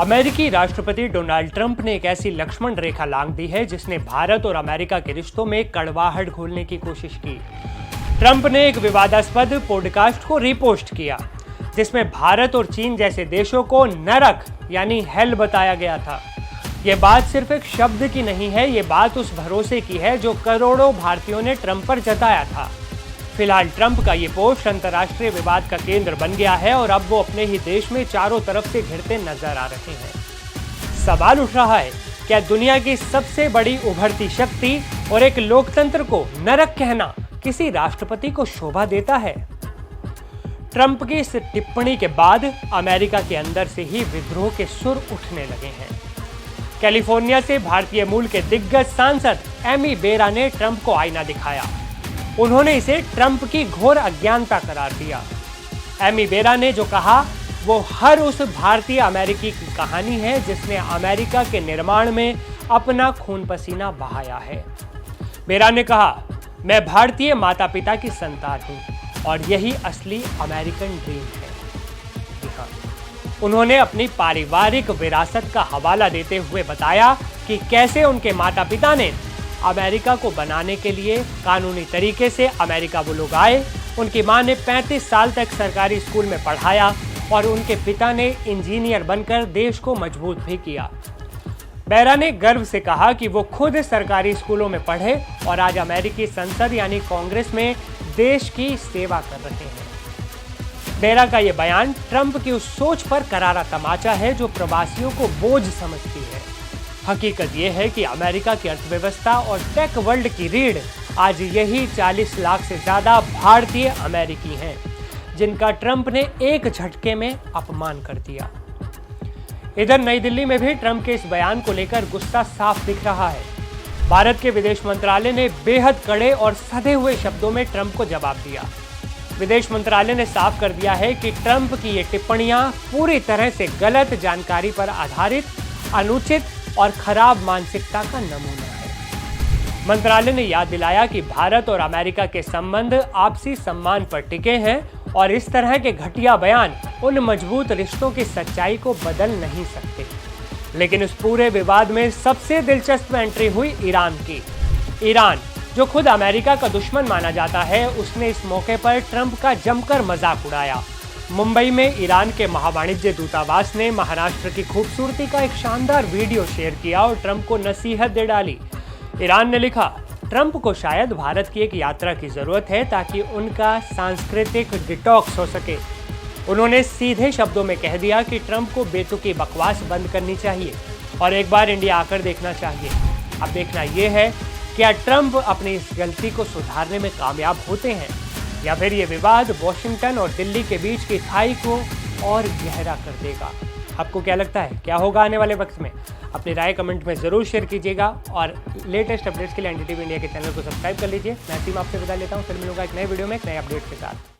अमेरिकी राष्ट्रपति Donald Trump ने एक ऐसी लक्ष्मण रेखा लांघ दी है जिसने भारत और अमेरिका के रिश्तों में कड़वाहट घोलने की कोशिश की। ट्रंप ने एक विवादास्पद पॉडकास्ट को रीपोस्ट किया जिसमें भारत और चीन जैसे देशों को नरक यानी हेल बताया गया था। ये बात सिर्फ एक शब्द की नहीं है, ये बात उस भरोसे की है जो करोड़ों भारतीयों ने ट्रंप पर जताया था। फिलहाल ट्रंप का ये पोस्ट अंतर्राष्ट्रीय विवाद का केंद्र बन गया है और अब वो अपने ही देश में चारों तरफ से घिरते नजर आ रहे हैं। सवाल उठ रहा है, क्या दुनिया की सबसे बड़ी उभरती शक्ति और एक लोकतंत्र को नरक कहना किसी राष्ट्रपति को शोभा देता है? ट्रंप की इस टिप्पणी के बाद अमेरिका के अंदर से ही विद्रोह के सुर उठने लगे हैं। कैलिफोर्निया से भारतीय मूल के दिग्गज सांसद एमी बेरा ने ट्रंप को आईना दिखाया। उन्होंने इसे ट्रंप की घोर अज्ञानता करार दिया। एमी बेरा ने जो कहा वो हर उस भारतीय अमेरिकी की कहानी है जिसने अमेरिका के निर्माण में अपना खून पसीना बहाया है। बेरा ने कहा, मैं भारतीय माता पिता की संतान हूं और यही असली अमेरिकन ड्रीम है। उन्होंने अपनी पारिवारिक विरासत का हवाला देते हुए बताया कि कैसे उनके माता पिता ने अमेरिका को बनाने के लिए कानूनी तरीके से अमेरिका वो लोग आए। उनकी मां ने 35 साल तक सरकारी स्कूल में पढ़ाया और उनके पिता ने इंजीनियर बनकर देश को मजबूत भी किया। बेरा ने गर्व से कहा कि वो खुद सरकारी स्कूलों में पढ़े और आज अमेरिकी संसद यानी कांग्रेस में देश की सेवा कर रहे हैं। बेरा का यह बयान ट्रंप की उस सोच पर करारा तमाचा है जो प्रवासियों को बोझ समझती है। हकीकत यह है कि अमेरिका की अर्थव्यवस्था और टेक वर्ल्ड की रीढ़ आज यही 40 लाख से ज्यादा भारतीय अमेरिकी हैं, जिनका ट्रंप ने एक झटके में अपमान कर दिया। इधर नई दिल्ली में भी ट्रंप के इस बयान को लेकर गुस्सा साफ दिख रहा है। भारत के विदेश मंत्रालय ने बेहद कड़े और सधे हुए शब्दों में ट्रंप को जवाब दिया। विदेश मंत्रालय ने साफ कर दिया है कि ट्रंप की ये टिप्पणियां पूरी तरह से गलत जानकारी पर आधारित, अनुचित और खराब मानसिकता का नमूना है। मंत्रालय ने याद दिलाया कि भारत और अमेरिका के संबंध आपसी सम्मान पर टिके हैं और इस तरह के घटिया बयान उन मजबूत रिश्तों की सच्चाई को बदल नहीं सकते। लेकिन इस पूरे विवाद में सबसे दिलचस्प एंट्री हुई ईरान की। ईरान, जो खुद अमेरिका का दुश्मन माना जाता है, उसने इस मौके पर ट्रंप का जमकर मजाक उड़ाया। मुंबई में ईरान के महावाणिज्य दूतावास ने महाराष्ट्र की खूबसूरती का एक शानदार वीडियो शेयर किया और ट्रंप को नसीहत दे डाली। ईरान ने लिखा, ट्रंप को शायद भारत की एक यात्रा की जरूरत है ताकि उनका सांस्कृतिक डिटॉक्स हो सके। उन्होंने सीधे शब्दों में कह दिया कि ट्रंप को बेतुकी बकवास बंद करनी चाहिए और एक बार इंडिया आकर देखना चाहिए। अब देखना यह है, क्या ट्रंप अपनी इस गलती को सुधारने में कामयाब होते हैं या फिर ये विवाद वॉशिंगटन और दिल्ली के बीच की खाई को और गहरा कर देगा? आपको क्या लगता है, क्या होगा आने वाले वक्त में? अपनी राय कमेंट में ज़रूर शेयर कीजिएगा और लेटेस्ट अपडेट्स के लिए एनडीटीवी इंडिया के चैनल को सब्सक्राइब कर लीजिए। मैं सीम आपसे विदा लेता हूँ, फिर मिलूंगा एक नए वीडियो में एक नए अपडेट के साथ।